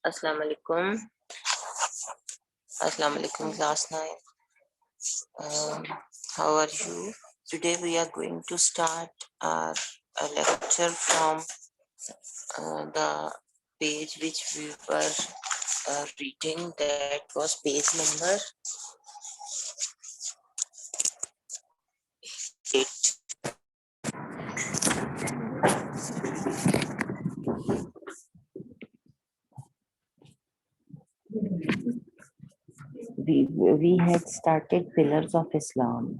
Assalamu alaikum. Assalamu alaikum class 9. How are you? Today we are going to start our lecture from the page which we were reading. That was page number 8. We had started pillars of Islam.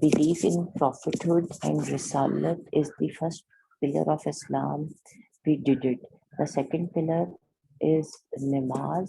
belief in prophethood and risalat is the first pillar of Islam. We did it. The second pillar is namaz.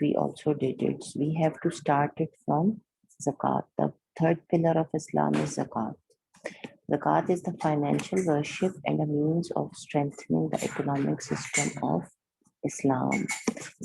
we also did it. So we have to start it from zakat. The third pillar of Islam is zakat. Zakat is the financial worship and a means of strengthening the economic system of Islam.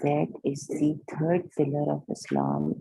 that is the third pillar of Islam.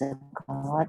zakat,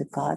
zakat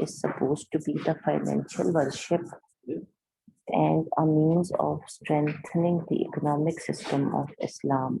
is supposed to be the financial worship and a means of strengthening the economic system of Islam.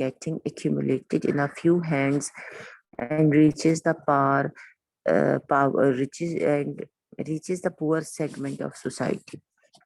getting accumulated in a few hands and reaches the poor segment of society.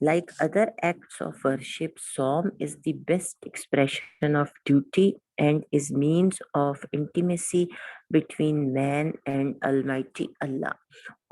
Like other acts of worship, Psalm is the best expression of duty and is means of intimacy between man and Almighty Allah.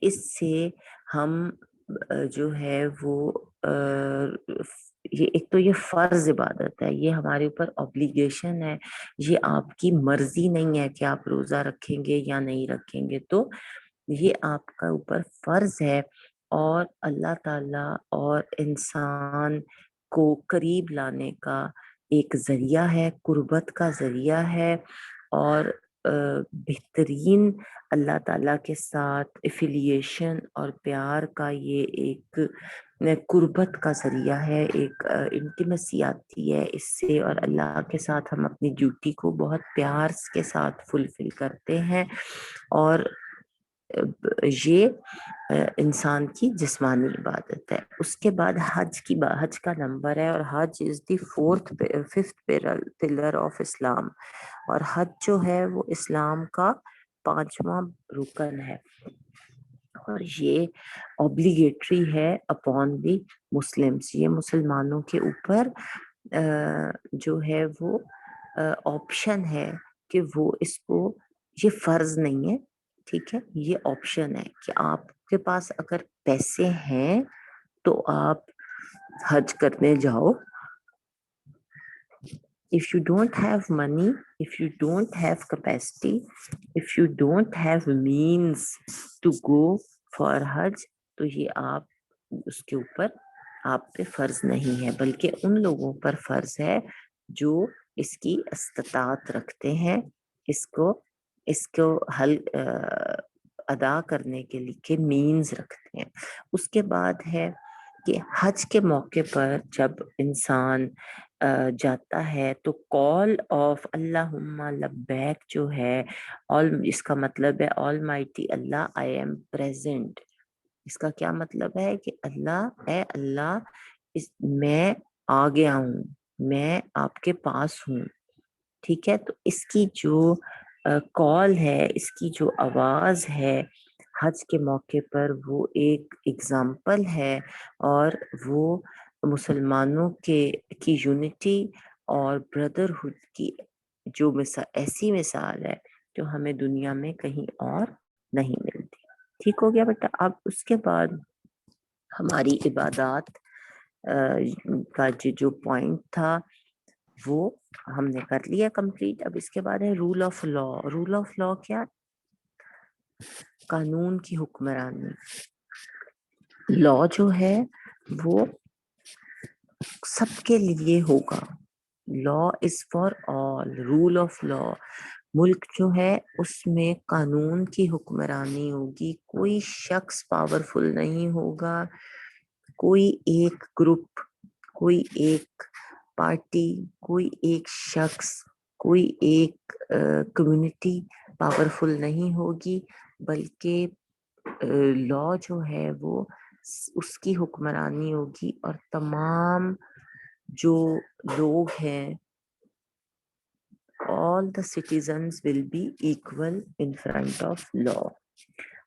اس سے ہم جو ہے وہ یہ ایک تو یہ فرض عبادت ہے، یہ ہمارے اوپر obligation ہے، یہ آپ کی مرضی نہیں ہے کہ آپ روزہ رکھیں گے یا نہیں رکھیں گے، تو یہ آپ کا اوپر فرض ہے، اور اللہ تعالی اور انسان کو قریب لانے کا ایک ذریعہ ہے، قربت کا ذریعہ ہے، اور بہترین اللہ تعالیٰ کے ساتھ ایفیلیشن اور پیار کا یہ ایک قربت کا ذریعہ ہے، ایک انٹیمیسی آتی ہے اس سے، اور اللہ کے ساتھ ہم اپنی ڈیوٹی کو بہت پیار کے ساتھ فلفل کرتے ہیں، اور یہ انسان کی جسمانی عبادت ہے۔ اس کے بعد حج کا نمبر ہے، اور حج از دی ففتھ پلر آف اسلام، اور حج جو ہے وہ اسلام کا 5واں رکن ہے، اور یہ اوبلیگیٹری ہے اپون دی مسلمس، یہ مسلمانوں کے اوپر جو ہے وہ آپشن ہے کہ وہ اس کو، یہ فرض نہیں ہے، ٹھیک ہے، یہ آپشن ہے کہ آپ کے پاس اگر پیسے ہیں تو آپ حج کرنے جاؤ. If you don't have money, if you don't have capacity, if you don't have means to go for Hajj, تو یہ آپ اس کے اوپر آپ پہ فرض نہیں ہے، بلکہ ان لوگوں پر فرض ہے جو اس کی استطاعت رکھتے ہیں، اس کو حل ادا کرنے کے لیے مینز رکھتے ہیں۔ اس کے بعد ہے کہ حج کے موقع پر جب انسان جاتا ہے تو کال آف اللہم لبیک جو ہے، اس کا مطلب ہے آل مائٹی اللہ آئی ایم پریزنٹ۔ اس کا کیا مطلب ہے کہ اللہ، اے اللہ، میں آ گیا ہوں، میں آپ کے پاس ہوں، ٹھیک ہے۔ تو اس کی جو کال ہے، اس کی جو آواز ہے حج کے موقع پر، وہ ایک اگزامپل ہے، اور وہ مسلمانوں کی یونٹی اور بردرہڈ کی جو ایسی مثال ہے جو ہمیں دنیا میں کہیں اور نہیں ملتی۔ ٹھیک ہو گیا بیٹا؟ اب اس کے بعد ہماری عبادات کا جو پوائنٹ تھا وہ ہم نے کر لیا کمپلیٹ۔ اب اس کے بعد ہے rule of law. Rule of law کیا؟ قانون کی حکمرانی۔ لا جو ہے وہ سب کے لیے ہوگا، law is for all, rule of law. ملک جو ہے اس میں قانون کی حکمرانی ہوگی، کوئی شخص پاورفل نہیں ہوگا، کوئی ایک گروپ، کوئی ایک پارٹی، کوئی ایک شخص، کوئی ایک کمیونٹی پاورفل نہیں ہوگی، بلکہ لا جو ہے وہ اس کی حکمرانی ہوگی، اور تمام جو لوگ ہیں all the citizens will be equal in front of law.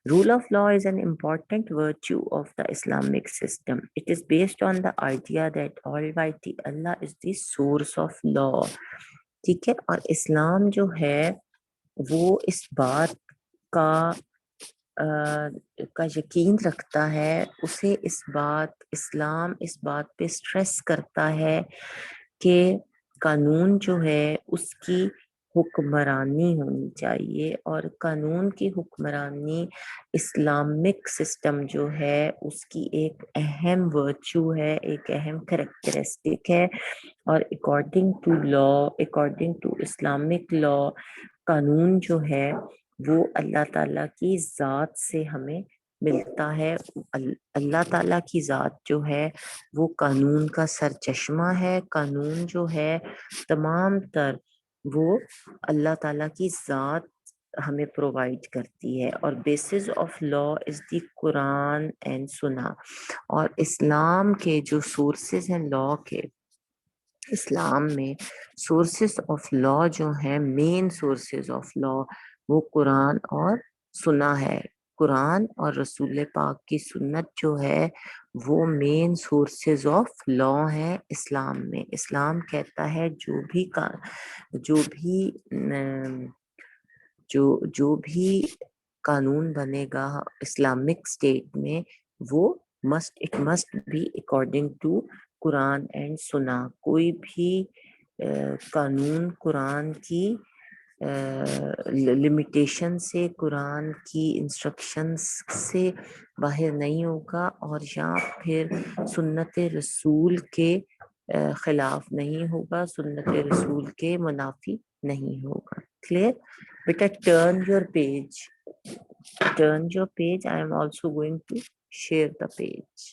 Rule of law is an important virtue of the Islamic system. It is based on the idea that Almighty Allah is the source of law. ٹھیک ہے، اور اسلام جو ہے وہ اس بات کا یقین رکھتا ہے، اسے اسلام اس بات پہ اسٹریس کرتا ہے کہ قانون جو ہے اس کی حکمرانی ہونی چاہیے، اور قانون کی حکمرانی اسلامک سسٹم جو ہے اس کی ایک اہم ورچو ہے، ایک اہم کریکٹرسٹک ہے، اور according to law, according to Islamic law, قانون جو ہے وہ اللہ تعالیٰ کی ذات سے ہمیں ملتا ہے۔ اللہ تعالیٰ کی ذات جو ہے وہ قانون کا سرچشمہ ہے، قانون جو ہے تمام تر وہ اللہ تعالیٰ کی ذات ہمیں پرووائڈ کرتی ہے، اور basis of law is the Quran and سنہ۔ اور اسلام کے جو سورسز ہیں لا کے، اسلام میں سورسز آف لا جو ہیں، مین سورسز آف لا، وہ قرآن اور سنہ ہے۔ قرآن اور رسول پاک کی سنت جو ہے وہ مین سورسز آف لا ہیں اسلام میں۔ اسلام کہتا ہے جو بھی قانون بنے گا اسلامک اسٹیٹ میں وہ it must be according to Quran and سنہ. کوئی بھی قانون قرآن کی لمیٹیشن سے، قرآن کی انسٹرکشنز سے باہر نہیں ہوگا، اور یا پھر سنت رسول کے خلاف نہیں ہوگا، سنت رسول کے منافی نہیں ہوگا. Clear? Beta turn your page. Turn your page. I am also going to share the page.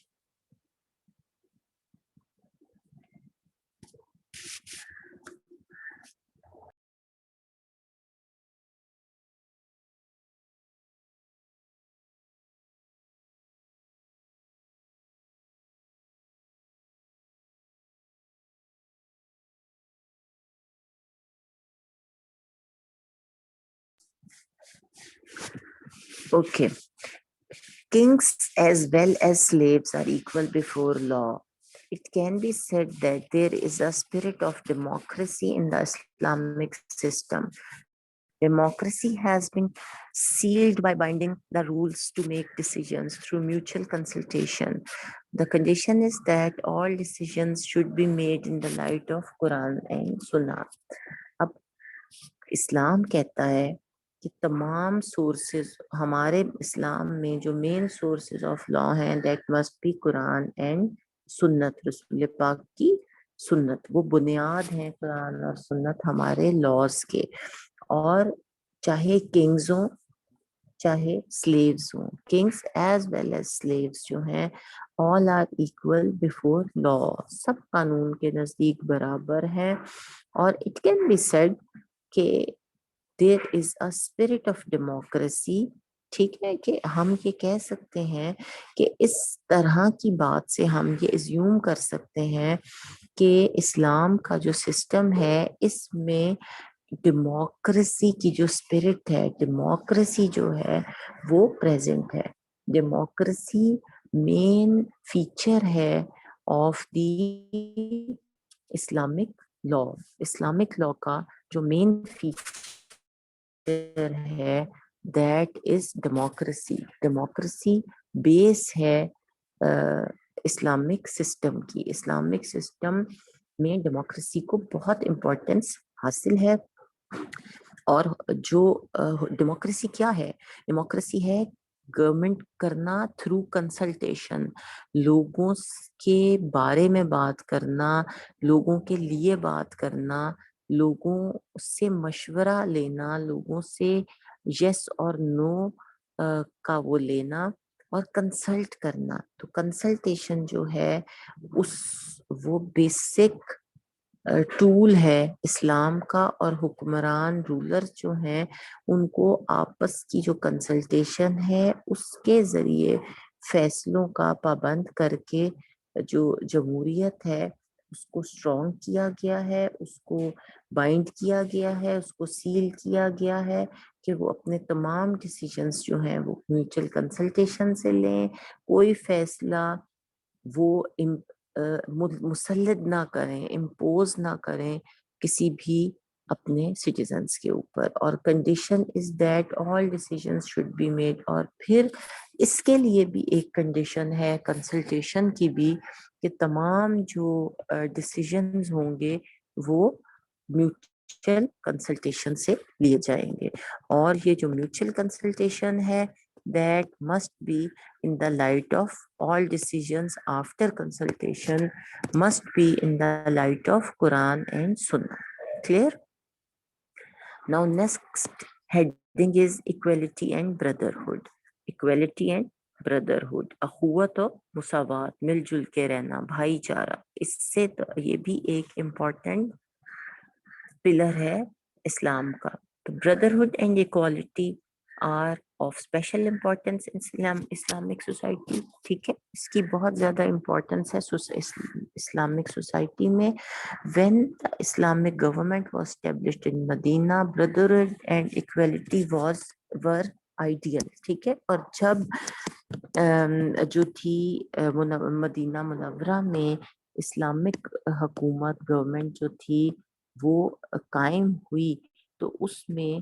Okay. Kings as well as slaves are equal before law. It can be said that there is a spirit of democracy in the Islamic system. Democracy has been sealed by binding the rules to make decisions through mutual consultation. The condition is that all decisions should be made in the light of Quran and Sunnah. اب اسلام کہتا ہے کہ تمام sources, ہمارے اسلام میں جو main sources of law ہیں that must be قرآن اینڈ سنت، رسول پاک کی سنت. وہ بنیاد ہیں قرآن اور سنت ہمارے لاز کے. اور چاہے کنگز ہوں چاہے سلیوز ہوں، kings as well as slaves جو ہیں all are equal before law. سب قانون کے نزدیک برابر ہیں. اور it can be said کہ there is a spirit of democracy. ٹھیک ہے کہ ہم یہ کہہ سکتے ہیں کہ اس طرح کی بات سے ہم یہ ایزیوم کر سکتے ہیں کہ اسلام کا جو سسٹم ہے اس میں ڈیموکریسی کی جو اسپرٹ ہے، ڈیموکریسی جو ہے وہ پریزنٹ ہے. ڈیموکریسی مین فیچر ہے of the Islamic law. Islamic law کا جو مین فیچر ہے دیٹ از ڈیموکریسی. ڈیموکریسی بیس ہے اسلامک سسٹم کی. اسلامک سسٹم میں ڈیموکریسی کو بہت امپورٹنس حاصل ہے. اور جو ڈیموکریسی کیا ہے؟ ڈیموکریسی ہے گورنمنٹ کرنا تھرو کنسلٹیشن، لوگوں کے بارے میں بات کرنا، لوگوں کے لیے بات کرنا، لوگوں سے مشورہ لینا، لوگوں سے یس اور نو کا وہ لینا اور کنسلٹ کرنا. تو کنسلٹیشن جو ہے وہ بیسک ٹول ہے اسلام کا. اور حکمران رولر جو ہیں ان کو آپس کی جو کنسلٹیشن ہے اس کے ذریعے فیصلوں کا پابند کر کے جو جمہوریت ہے اس کو اسٹرانگ کیا گیا ہے، اس کو بائنڈ کیا گیا ہے، اس کو سیل کیا گیا ہے کہ وہ اپنے تمام ڈیسیجنز جو ہیں وہ میوچل کنسلٹیشن سے لیں. کوئی فیصلہ وہ مسلط نہ کریں، امپوز نہ کریں کسی بھی اپنے سٹیزنز کے اوپر. اور condition is that all decisions should be made. اور پھر اس کے لیے بھی ایک کنڈیشن ہے کنسلٹیشن کی بھی کہ تمام جو ڈیسیجنز ہوں گے وہ میوچل کنسلٹیشن سے لیے جائیں گے. اور یہ جو میوچل کنسلٹیشن ہے that must be in the light of all decisions after consultation must be in the light of Quran and Sunnah. Clear? Now next heading is equality and brotherhood. Equality and brotherhood. اخوت و مساوات، مل جل کے رہنا، بھائی چارہ. اس سے تو یہ بھی ایک امپورٹنٹ پلر ہے اسلام کا. تو brotherhood and equality are of special importance in Islamic society. ٹھیک ہے، اس کی بہت زیادہ امپورٹنس ہے اسلامک سوسائٹی میں. when the Islamic government was established in Medina, brotherhood and equality were ideal. ٹھیک ہے. اور جب جو تھی مدینہ منورہ میں اسلامک حکومت گورنمنٹ جو تھی وہ قائم ہوئی تو اس میں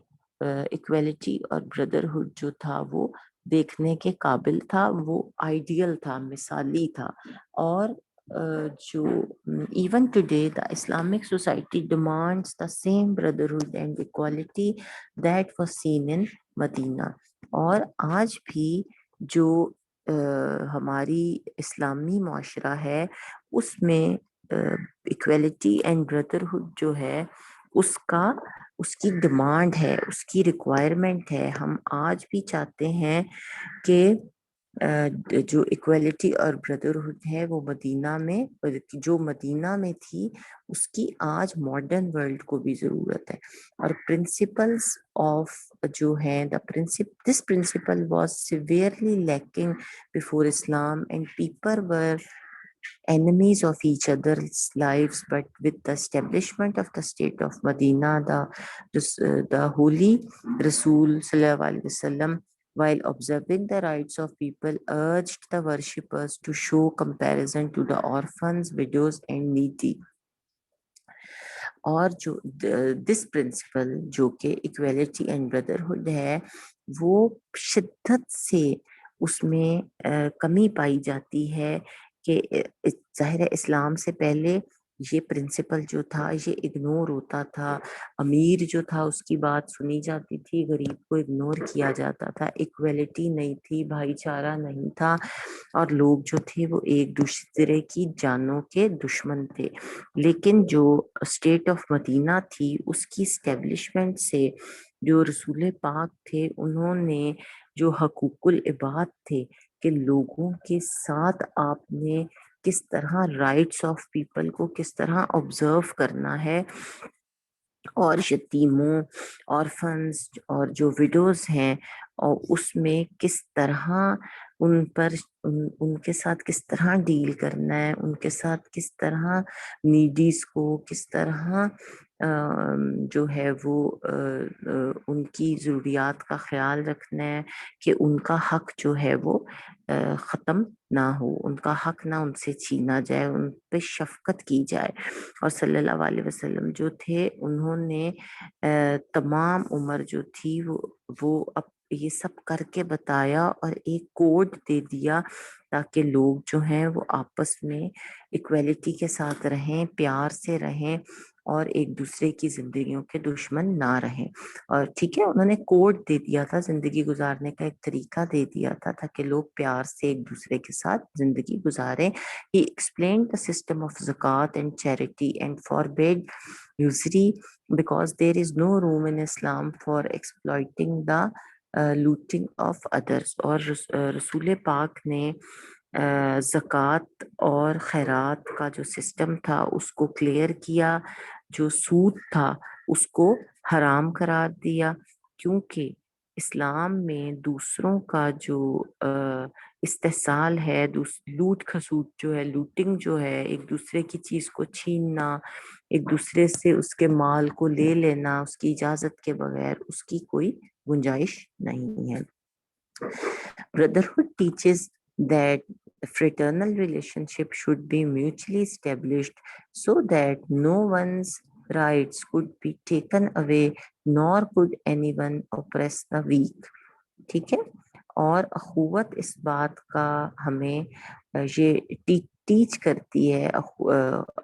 ایکویلٹی اور بردرہڈ جو تھا وہ دیکھنے کے قابل تھا، وہ آئیڈیل تھا، مثالی تھا. اور جو even today the Islamic society demands the same brotherhood and equality that was seen in Medina. اور آج بھی جو ہماری اسلامی معاشرہ ہے اس میں اکویلٹی اینڈ بردرہڈ جو ہے اس کی ڈیمانڈ ہے، اس کی ریکوائرمنٹ ہے. ہم آج بھی چاہتے ہیں کہ جو ایکویلٹی اور بردرہڈ ہے وہ مدینہ میں، جو مدینہ میں تھی اس کی آج ماڈرن ورلڈ کو بھی ضرورت ہے. اور پرنسپلس آف جو ہے this principle was severely lacking before Islam, and people were enemies of each other's lives. But with the establishment of the state of Medina, the holy Rasul sallallahu alaihi wasallam, while observing the rights of people, urged the worshippers to show comparison to the orphans, widows and needy. اور جو this principle جو کہ equality and brotherhood ہے وہ شدت سے اس میں کمی پائی جاتی ہے کہ ظاہر ہے اسلام سے پہلے یہ پرنسپل جو تھا یہ اگنور ہوتا تھا. امیر جو تھا اس کی بات سنی جاتی تھی، غریب کو اگنور کیا جاتا تھا. ایکویلٹی نہیں تھی، بھائی چارہ نہیں تھا، اور لوگ جو تھے وہ ایک دوسرے کی جانوں کے دشمن تھے. لیکن جو اسٹیٹ آف مدینہ تھی اس کی اسٹیبلشمنٹ سے جو رسول پاک تھے انہوں نے جو حقوق العباد تھے کہ لوگوں کے ساتھ آپ نے کس طرح رائٹس آف پیپل کو کس طرح آبزرو کرنا ہے، اور یتیموں، آرفنز اور جو وڈوز ہیں اور اس میں کس طرح ان کے ساتھ کس طرح ڈیل کرنا ہے، ان کے ساتھ کس طرح نیڈیز کو کس طرح جو ہے وہ ان کی ضروریات کا خیال رکھنا ہے کہ ان کا حق جو ہے وہ ختم نہ ہو، ان کا حق نہ ان سے چھینا جائے، ان پہ شفقت کی جائے. اور صلی اللہ علیہ وسلم جو تھے انہوں نے تمام عمر جو تھی وہ یہ سب کر کے بتایا اور ایک کوڈ دے دیا تاکہ لوگ جو ہیں وہ آپس میں ایکویلٹی کے ساتھ رہیں، پیار سے رہیں اور ایک دوسرے کی زندگیوں کے دشمن نہ رہیں. اور ٹھیک ہے انہوں نے کوڈ دے دیا تھا، زندگی گزارنے کا ایک طریقہ دے دیا تھا تاکہ لوگ پیار سے ایک دوسرے کے ساتھ زندگی گزاریں. He explained the system of zakat and charity and forbade usury because there is no room in Islam for exploiting the looting of others. اور رسول پاک نے زکوٰۃ اور خیرات کا جو سسٹم تھا اس کو کلیئر کیا، جو سود تھا اس کو حرام قرار دیا، کیونکہ اسلام میں دوسروں کا جو استحصال ہے، لوٹ کھسوٹ جو ہے، لوٹنگ جو ہے، ایک دوسرے کی چیز کو چھیننا، ایک دوسرے سے اس کے مال کو لے لینا اس کی اجازت کے بغیر، اس کی کوئی گنجائش نہیں ہے. Brotherhood teaches that fraternal relationship should be mutually established so that no one's rights could be taken away nor could anyone oppress the weak. ٹھیک ہے. اور اخوت اس بات کا ہمیں یہ ٹیچ کرتی ہے،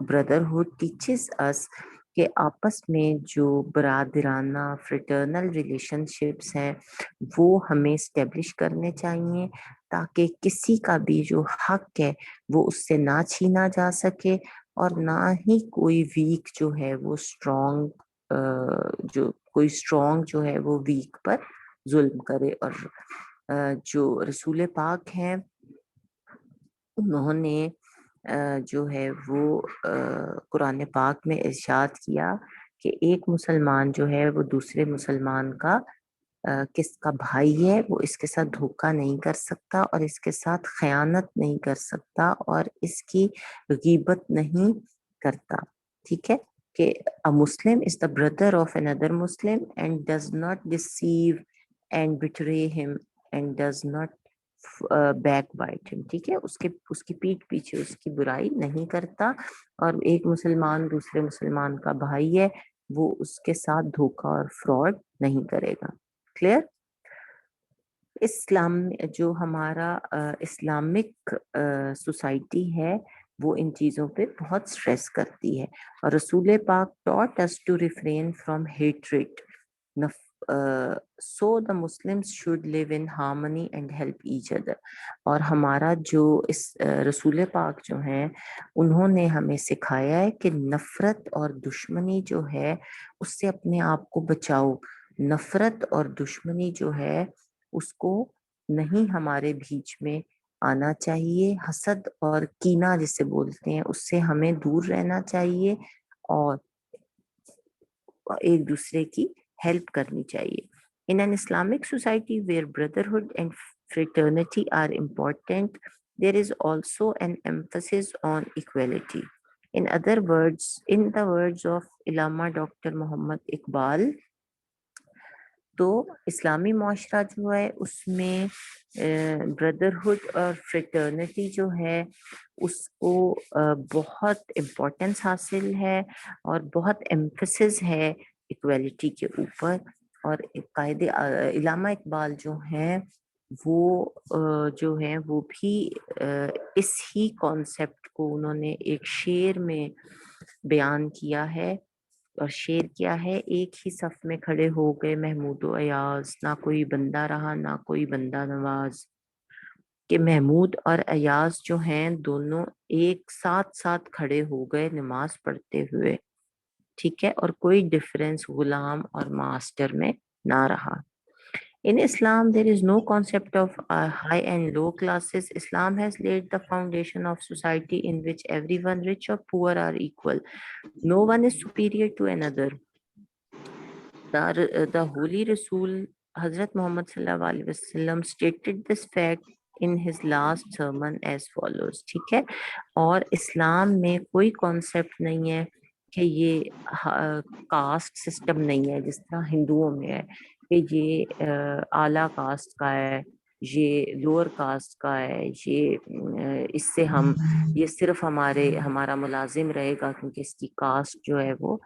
بردرہڈ ٹیچز اس کہ آپس میں جو برادرانہ فریٹرنل ریلیشن شپس ہیں وہ ہمیں اسٹیبلش کرنے چاہیے تاکہ کسی کا بھی جو حق ہے وہ اس سے نہ چھینا جا سکے، اور نہ ہی کوئی ویک جو ہے وہ اسٹرانگ جو ہے وہ ویک پر ظلم کرے. اور جو رسول پاک ہیں انہوں نے جو ہے وہ قرآن پاک میں ارشاد کیا کہ ایک مسلمان جو ہے وہ دوسرے مسلمان کا کس کا بھائی ہے، وہ اس کے ساتھ دھوکہ نہیں کر سکتا اور اس کے ساتھ خیانت نہیں کر سکتا اور اس کی غیبت نہیں کرتا. ٹھیک ہے کہ a Muslim is the brother of another Muslim and does not deceive and betray him and does not backbite him. ٹھیک ہے، اس کی پیٹھ پیچھے اس کی برائی نہیں کرتا، اور ایک مسلمان دوسرے مسلمان کا بھائی ہے وہ اس کے ساتھ دھوکا اور فراڈ نہیں کرے گا. کلیئر؟ اسلام جو ہمارا اسلامک سوسائٹی ہے وہ ان چیزوں پہ بہت سٹریس کرتی ہے. اور رسول پاک taught us to refrain from hatred. So the Muslims should live in harmony and help each other. اور ہمارا جو اس رسول پاک جو ہیں انہوں نے ہمیں سکھایا ہے کہ نفرت اور دشمنی جو ہے اس سے اپنے آپ کو بچاؤ. نفرت اور دشمنی جو ہے اس کو نہیں ہمارے بیچ میں آنا چاہیے. حسد اور کینہ جسے بولتے ہیں اس سے ہمیں دور رہنا چاہیے اور ایک دوسرے کی ہیلپ کرنی چاہیے. In an Islamic society where brotherhood and fraternity are important, there is also an emphasis on equality. In other words, in the words of Allama Dr. Muhammad Iqbal, تو اسلامی معاشرہ جو ہے اس میں بردرہڈ اور فریٹرنٹی جو ہے اس کو بہت امپورٹنس حاصل ہے اور بہت ایمفسس ہے ایکویلٹی کے اوپر. اور قائد علامہ اقبال جو ہیں وہ جو ہیں وہ بھی اس ہی کانسیپٹ کو انہوں نے ایک شعر میں بیان کیا ہے. اور شعر کیا ہے؟ ایک ہی صف میں کھڑے ہو گئے محمود و ایاز، نہ کوئی بندہ رہا نہ کوئی بندہ نواز. کہ محمود اور ایاز جو ہیں دونوں ایک ساتھ کھڑے ہو گئے نماز پڑھتے ہوئے، ٹھیک ہے، اور کوئی ڈفرینس غلام اور ماسٹر میں نہ رہا. In Islam, there is no concept of high and low classes. Islam has laid the foundation of society in which everyone, rich or poor, are equal. No one is superior to another. The Holy Rasul, Hazrat Muhammad Sallallahu Alaihi Wasallam, stated this fact in his last sermon as follows. ٹھیک ہے، اور اسلام میں کوئی concept نہیں ہے کہ یہ caste system نہیں ہے جس طرح ہندوؤں میں ہے کہ یہ اعلیٰ کاسٹ کا ہے، یہ لوور کاسٹ کا ہے، یہ اس سے ہم یہ صرف ہمارا ملازم رہے گا کیونکہ اس کی کاسٹ جو ہے وہ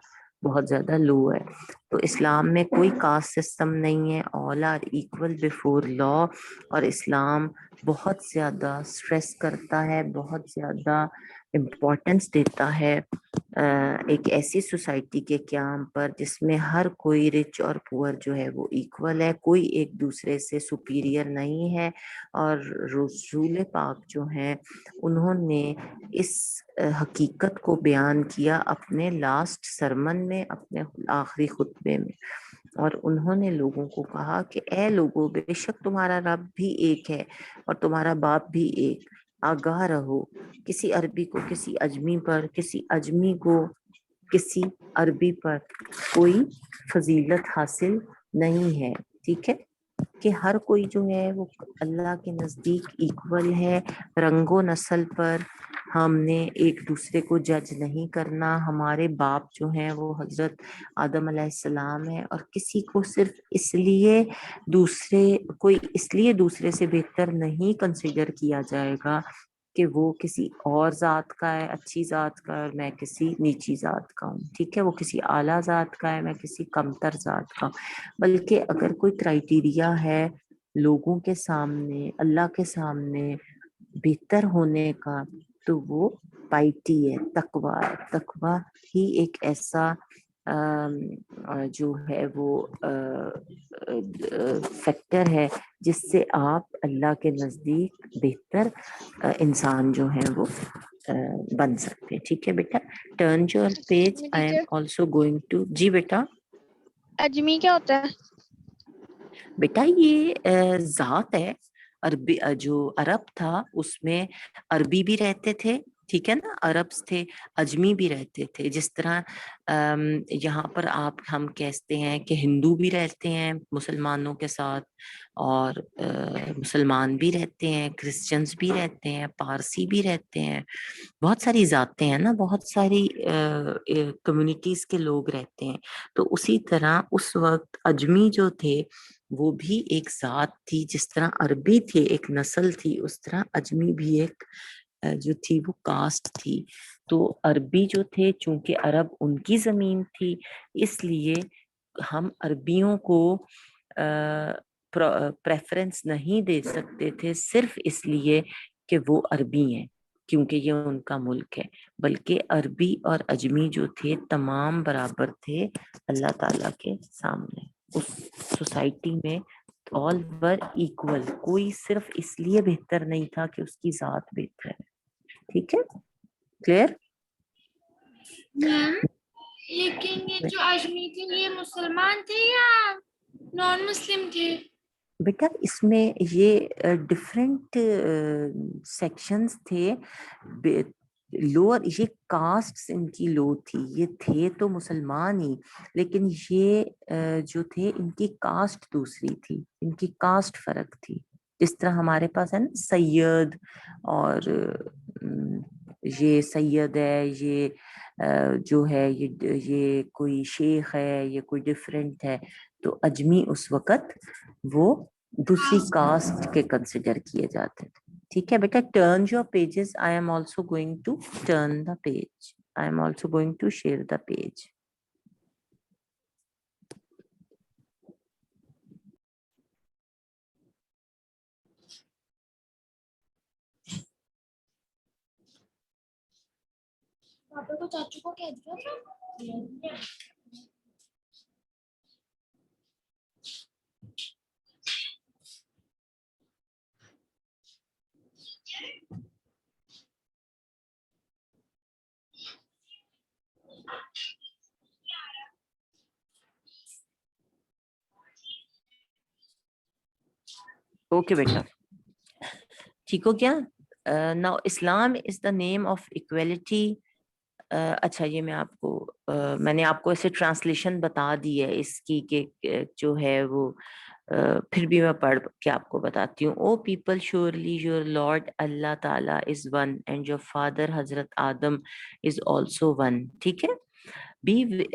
بہت زیادہ لو ہے. تو اسلام میں کوئی کاسٹ سسٹم نہیں ہے. آل آر ایکول بیفور لا. اور اسلام بہت زیادہ سٹریس کرتا ہے، بہت زیادہ امپورٹنس دیتا ہے ایک ایسی سوسائٹی کے قیام پر جس میں ہر کوئی رچ اور پور جو ہے وہ ایکول ہے، کوئی ایک دوسرے سے سپیریئر نہیں ہے. اور رسول پاک جو ہیں انہوں نے اس حقیقت کو بیان کیا اپنے لاسٹ سرمن میں، اپنے آخری خطبے میں. اور انہوں نے لوگوں کو کہا کہ اے لوگوں، بے شک تمہارا رب بھی ایک ہے اور تمہارا باپ بھی ایک. آگاہ رہو، کسی عربی کو کسی اجمی پر، کسی اجمی کو کسی عربی پر کوئی فضیلت حاصل نہیں ہے. ٹھیک ہے کہ ہر کوئی جو ہے وہ اللہ کے نزدیک ایکول ہے. رنگ و نسل پر ہم نے ایک دوسرے کو جج نہیں کرنا. ہمارے باپ جو ہیں وہ حضرت آدم علیہ السلام ہے، اور کسی کو صرف اس لیے دوسرے سے بہتر نہیں کنسیڈر کیا جائے گا کہ وہ کسی اور ذات کا ہے، اچھی ذات کا ہے، اور میں کسی نیچی ذات کا ہوں. ٹھیک ہے، وہ کسی اعلیٰ ذات کا ہے، میں کسی کمتر ذات کا ہوں. بلکہ اگر کوئی کرائیٹیریا ہے لوگوں کے سامنے، اللہ کے سامنے بہتر ہونے کا، تو وہ پائٹی ہے، تقوی ہے. تقوی ہی ایک ایسا جو ہے وہ فیکٹر ہے جس سے آپ اللہ کے نزدیک بہتر انسان جو ہے وہ بن سکتے. ٹھیک ہے بیٹا، turn your page. I am also going to. جی بیٹا. اجمی کیا ہوتا ہے بیٹا یہ ذات ہے. عربی جو عرب تھا اس میں عربی بھی رہتے تھے، ٹھیک ہے نا، عربس تھے، اجمی بھی رہتے تھے. جس طرح یہاں پر ہم کہتے ہیں کہ ہندو بھی رہتے ہیں مسلمانوں کے ساتھ، اور مسلمان بھی رہتے ہیں، کرسچنز بھی رہتے ہیں، پارسی بھی رہتے ہیں. بہت ساری ذاتیں ہیں نا، بہت ساری کمیونٹیز کے لوگ رہتے ہیں. تو اسی طرح اس وقت اجمی جو تھے وہ بھی ایک ذات تھی. جس طرح عربی تھے ایک نسل تھی، اس طرح اجمی بھی ایک جو تھی وہ کاسٹ تھی. تو عربی جو تھے چونکہ عرب ان کی زمین تھی اس لیے ہم عربیوں کو پریفرنس نہیں دے سکتے تھے صرف اس لیے کہ وہ عربی ہیں کیونکہ یہ ان کا ملک ہے، بلکہ عربی اور اجمی جو تھے تمام برابر تھے اللہ تعالیٰ کے سامنے اس سوسائٹی میں، آل ور ایکول، کوئی صرف اس لیے بہتر نہیں تھا کہ اس کی ذات بہتر ہے. ٹھیک ہے، کلیئر؟ لیکن یہ جو اجمی تھے یہ مسلمان تھے یا نان مسلم تھے؟ بیٹا اس میں یہ ڈفرینٹ سیکشنز تھے، لوور یہ کاسٹ ان کی لو تھی، یہ تھے تو مسلمان ہی لیکن یہ جو تھے ان کی کاسٹ دوسری تھی، ان کی کاسٹ فرق تھی. جس طرح ہمارے پاس ہے نا سید اور یہ سید ہے، یہ جو ہے یہ کوئی شیخ ہے، یہ کوئی ڈفرینٹ ہے، تو اجمی اس وقت وہ دوسری کاسٹ کے کنسیڈر کیے جاتے تھے. ٹھیک ہے بیٹا، turn your pages. I am also going to turn the page. I am also going to share the page. پاپا کو چاچو کو کہہ دیا تھا. اوکے بیٹا، ٹھیک ہو کیا؟ Now Islam is the name of equality. اچھا یہ میں نے آپ کو ایسے ٹرانسلیشن بتا دی ہے اس کی کہ جو ہے وہ پھر بھی میں پڑھ کے آپ کو بتاتی ہوں. او پیپل شیورلی یور لارڈ اللہ تعالیٰ is one and your father حضرت آدم از آلسو ون. ٹھیک ہے.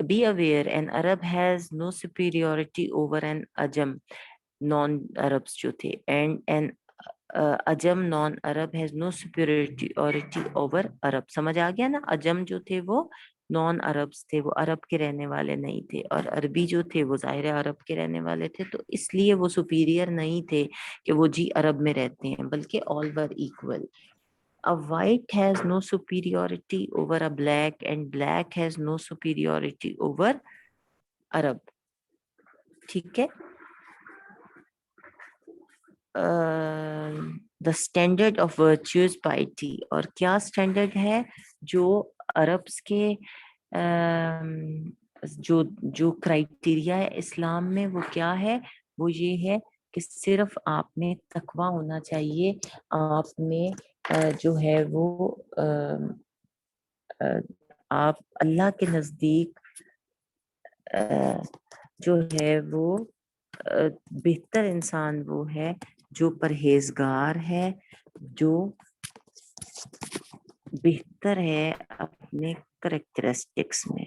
Be aware an Arab has no superiority over an Ajam, non-Arabs جو تھے, and an Ajam non-Arab has no superiority over Arab. سمجھ آ گیا نا؟ Ajam جو تھے وہ نان عربس تھے، وہ عرب کے رہنے والے نہیں تھے، اور عربی جو تھے وہ ظاہر عرب کے رہنے والے تھے، تو اس لیے وہ سپیریئر نہیں تھے کہ وہ جی عرب میں رہتے ہیں، بلکہ all were equal. A white has no superiority over a black and black has no superiority over Arab. ٹھیک ہے. The standard of virtuous piety، اور کیا اسٹینڈرڈ ہے جو عربس کے جو کرائٹیریا ہے اسلام میں، وہ کیا ہے؟ وہ یہ ہے کہ صرف آپ میں تقویٰ ہونا چاہیے، آپ میں جو ہے وہ آپ اللہ کے نزدیک جو ہے وہ بہتر انسان وہ ہے جو پرہیزگار ہے، جو بہتر ہے اپنے کریکٹرسٹکس میں.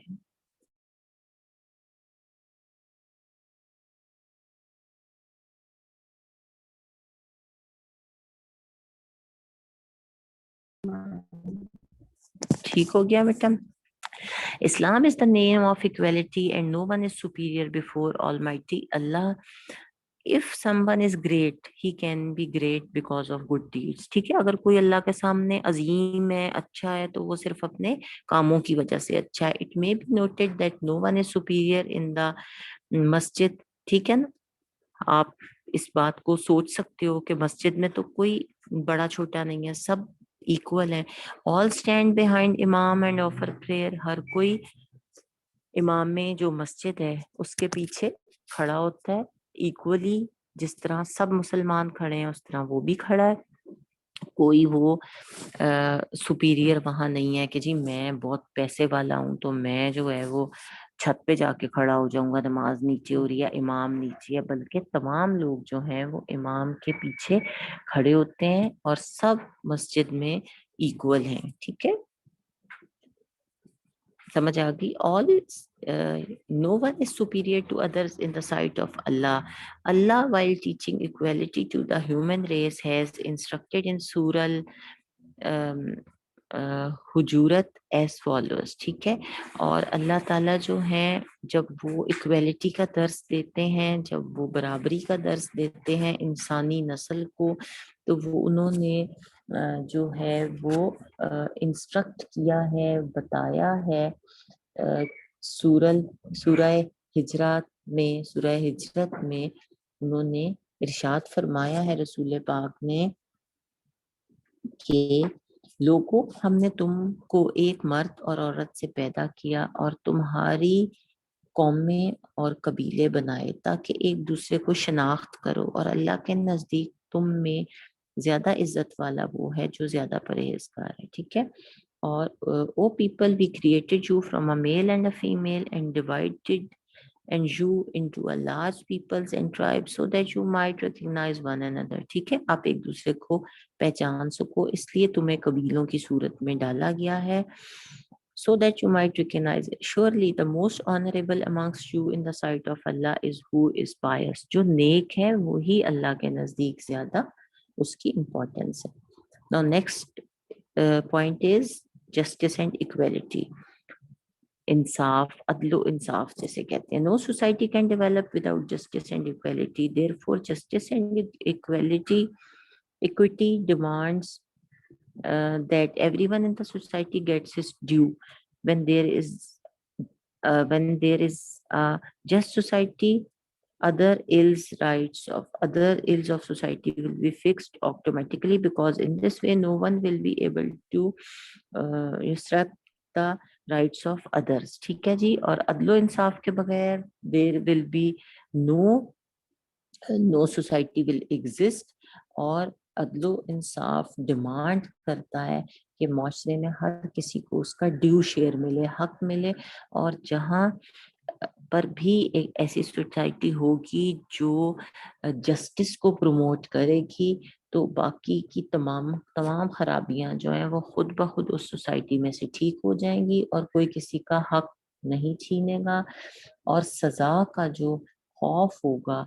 ٹھیک ہو گیا بیٹا؟ Islam is the name of equality and no one is superior before Almighty Allah. If someone is great, he can be great because of good deeds. ٹھیک ہے، اگر کوئی اللہ کے سامنے عظیم ہے، اچھا ہے، تو وہ صرف اپنے کاموں کی وجہ سے اچھا ہے. It may be noted that no one is superior in the masjid. ٹھیک ہے نا؟ آپ اس بات کو سوچ سکتے ہو کہ مسجد میں تو کوئی بڑا چھوٹا نہیں ہے، سب ایکول ہیں. آل اسٹینڈ بیہائنڈ امام اینڈ آفر پریئر. ہر کوئی امام میں جو مسجد ہے اس کے پیچھے کھڑا ہوتا ہے ایکولی. جس طرح سب مسلمان کھڑے ہیں اس طرح وہ بھی کھڑا ہے. کوئی وہ سپیریئر وہاں نہیں ہے کہ جی میں بہت پیسے والا ہوں تو میں جو ہے وہ چھت پہ جا کے کھڑا ہو جاؤں گا، نماز نیچے ہو رہی ہے، امام نیچے ہے، بلکہ تمام لوگ جو ہیں وہ امام کے پیچھے کھڑے ہوتے ہیں اور سب مسجد میں ایکول ہیں. ٹھیک ہے، سمجھ آ گئی؟ all no one is superior to others in the sight of Allah. Allah, while teaching equality to the human race, has instructed in Surah حجورت ایز فالوز، ٹھیک ہے. اور اللہ تعالیٰ جو ہیں جب وہ ایکویلٹی کا درس دیتے ہیں، جب وہ برابری کا درس دیتے ہیں انسانی نسل کو، تو وہ انہوں نے جو ہے وہ انسٹرکٹ کیا ہے، بتایا ہے سورہ ہجرت میں انہوں نے ارشاد فرمایا ہے رسول پاک نے کہ لوگوں، ہم نے تم کو ایک مرد اور عورت سے پیدا کیا اور تمہاری قومیں اور قبیلے بنائے تاکہ ایک دوسرے کو شناخت کرو، اور اللہ کے نزدیک تم میں زیادہ عزت والا وہ ہے جو زیادہ پرہیزگار ہے. ٹھیک ہے. اور O people we created you from a male and a female and divided and you into a large peoples and tribes so that you might recognize one another. ٹھیک ہے. آپ ایک دوسرے کو پہچان سکو، اس لیے تمہیں قبیلوں کی صورت میں ڈالا گیا ہے. So that you might recognize it. Surely the most honorable amongst you in the sight of Allah is who is pious. جو نیک ہے وہی اللہ کے نزدیک زیادہ اس کی امپورٹنس ہے. Now next point is justice and equality. انصاف، عدل و انصاف جیسے کہتے ہیں. No society can develop without justice and equality. Therefore, justice and equity demands that everyone in the society gets his due. When there is a just society, other ills of society will be fixed automatically, because in this way no one will be able to usurp the rights of others. ٹھیک ہے جی. اور عدل و انصاف کے بغیر there will be no society will exist. اور عدل و انصاف ڈیمانڈ کرتا ہے کہ معاشرے میں ہر کسی کو اس کا ڈیو شیئر ملے، حق ملے. اور جہاں پر بھی ایک ایسی سوسائٹی ہوگی جو جسٹس کو پروموٹ کرے گی تو باقی کی تمام خرابیاں جو ہیں وہ خود بخود اس سوسائٹی میں سے ٹھیک ہو جائیں گی، اور کوئی کسی کا حق نہیں چھینے گا. اور سزا کا جو خوف ہوگا،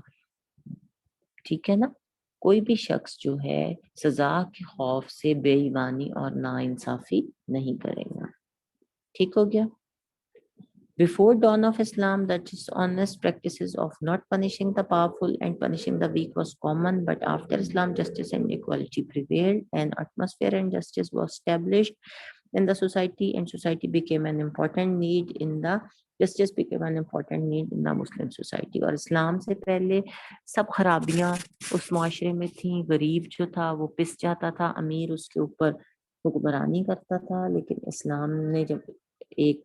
ٹھیک ہے نا، کوئی بھی شخص جو ہے سزا کے خوف سے بے ایمانی اور ناانصافی نہیں کرے گا. ٹھیک ہو گیا. Before dawn of Islam, the dishonest practices of not punishing the powerful and punishing the weak was common, but after Islam, justice and equality prevailed, and atmosphere and justice was established in the society, and society became an important need in the justice became an important need in the Muslim society. اور اسلام سے پہلے سب خرابیاں اس معاشرے میں تھیں. غریب جو تھا وہ پس جاتا تھا، امیر اس کے اوپر حکمرانی کرتا تھا. لیکن اسلام نے جب ایک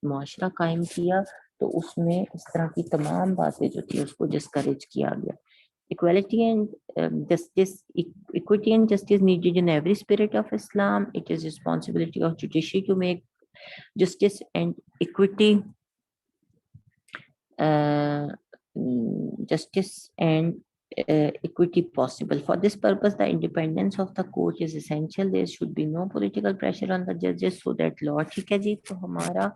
معاشرہ قائم کیا تو اس میں اس طرح کی تمام باتیں جو تھی اس کو ڈسکریج کیا گیا. Equality and equity and justice needed in every spirit of Islam. It is responsibility of judiciary to make justice and equity equity possible. For this purpose, the independence of the court is essential. There should be no political pressure on the judges so that law. ٹھیک ہے جی. تو ہمارا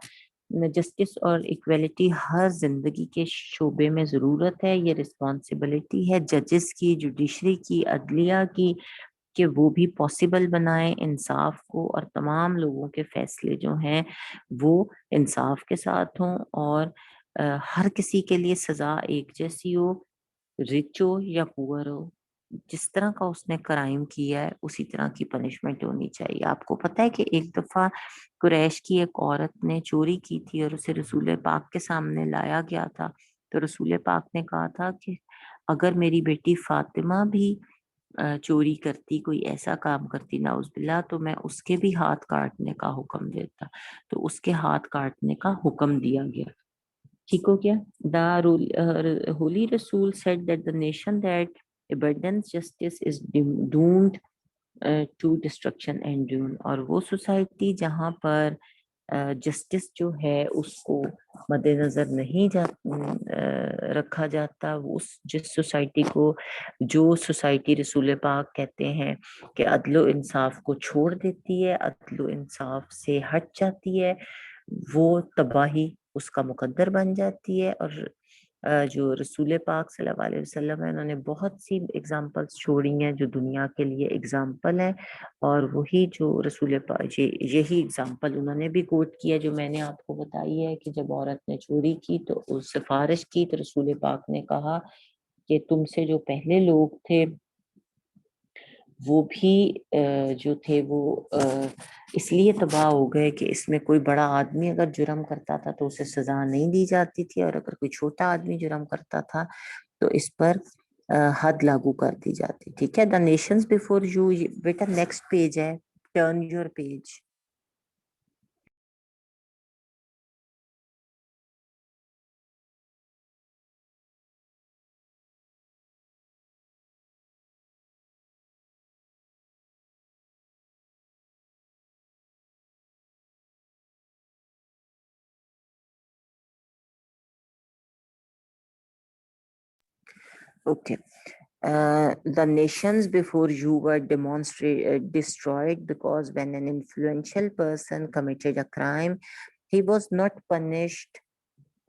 justice اور equality ہر زندگی کے شعبے میں ضرورت ہے. یہ رسپانسبلٹی ہے ججز کی، جوڈیشری کی، عدلیہ کی، کہ وہ بھی پاسبل بنائیں انصاف کو، اور تمام لوگوں کے فیصلے جو ہیں وہ انصاف کے ساتھ ہوں، اور ہر کسی کے لیے سزا ایک جیسی ہو، رچ ہو یا پور ہو. جس طرح کا اس نے کرائم کیا ہے اسی طرح کی پنشمنٹ ہونی چاہیے. آپ کو پتہ ہے کہ ایک دفعہ قریش کی ایک عورت نے چوری کی تھی اور اسے رسول پاک کے سامنے لایا گیا تھا. تو رسول پاک نے کہا تھا کہ اگر میری بیٹی فاطمہ بھی چوری کرتی، کوئی ایسا کام کرتی نعوذ باللہ، تو میں اس کے بھی ہاتھ کاٹنے کا حکم دیتا. تو اس کے ہاتھ کاٹنے کا حکم دیا گیا. ٹھیک ہو گیا. The Holy Rasul said that the nation that abandons justice is doomed to destruction and ruin. اور وہ سوسائٹی جہاں پر جسٹس جو ہے اس کو مد نظر نہیں رکھا جاتا، اس جس سوسائٹی کو، جو سوسائٹی رسول پاک کہتے ہیں کہ عدل و انصاف کو چھوڑ دیتی ہے، عدل و انصاف سے ہٹ جاتی ہے، وہ تباہی اس کا مقدر بن جاتی ہے. اور جو رسول پاک صلی اللہ علیہ وسلم ہے انہوں نے بہت سی اگزامپلس چھوڑی ہیں جو دنیا کے لیے اگزامپل ہیں، اور وہی جو رسول پاک یہی اگزامپل انہوں نے بھی کوٹ کیا جو میں نے آپ کو بتائی ہے کہ جب عورت نے چوری کی تو اس سفارش کی تو رسول پاک نے کہا کہ تم سے جو پہلے لوگ تھے وہ بھی جو تھے وہ اس لیے تباہ ہو گئے کہ اس میں کوئی بڑا آدمی اگر جرم کرتا تھا تو اسے سزا نہیں دی جاتی تھی، اور اگر کوئی چھوٹا آدمی جرم کرتا تھا تو اس پر حد لاگو کر دی جاتی. ٹھیک ہے، دا نیشنز بفور یو. بیٹا نیکسٹ پیج ہے، turn your page. Okay. The nations before you were destroyed because when an influential person committed a crime, he was not punished.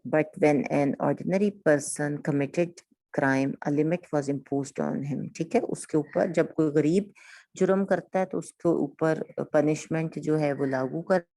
But when an ordinary person committed crime, a limit was imposed on him. ٹھیک ہے، اس کے اوپر جب کوئی غریب جرم کرتا ہے تو اس کے اوپر پنشمنٹ جو ہے وہ لاگو کر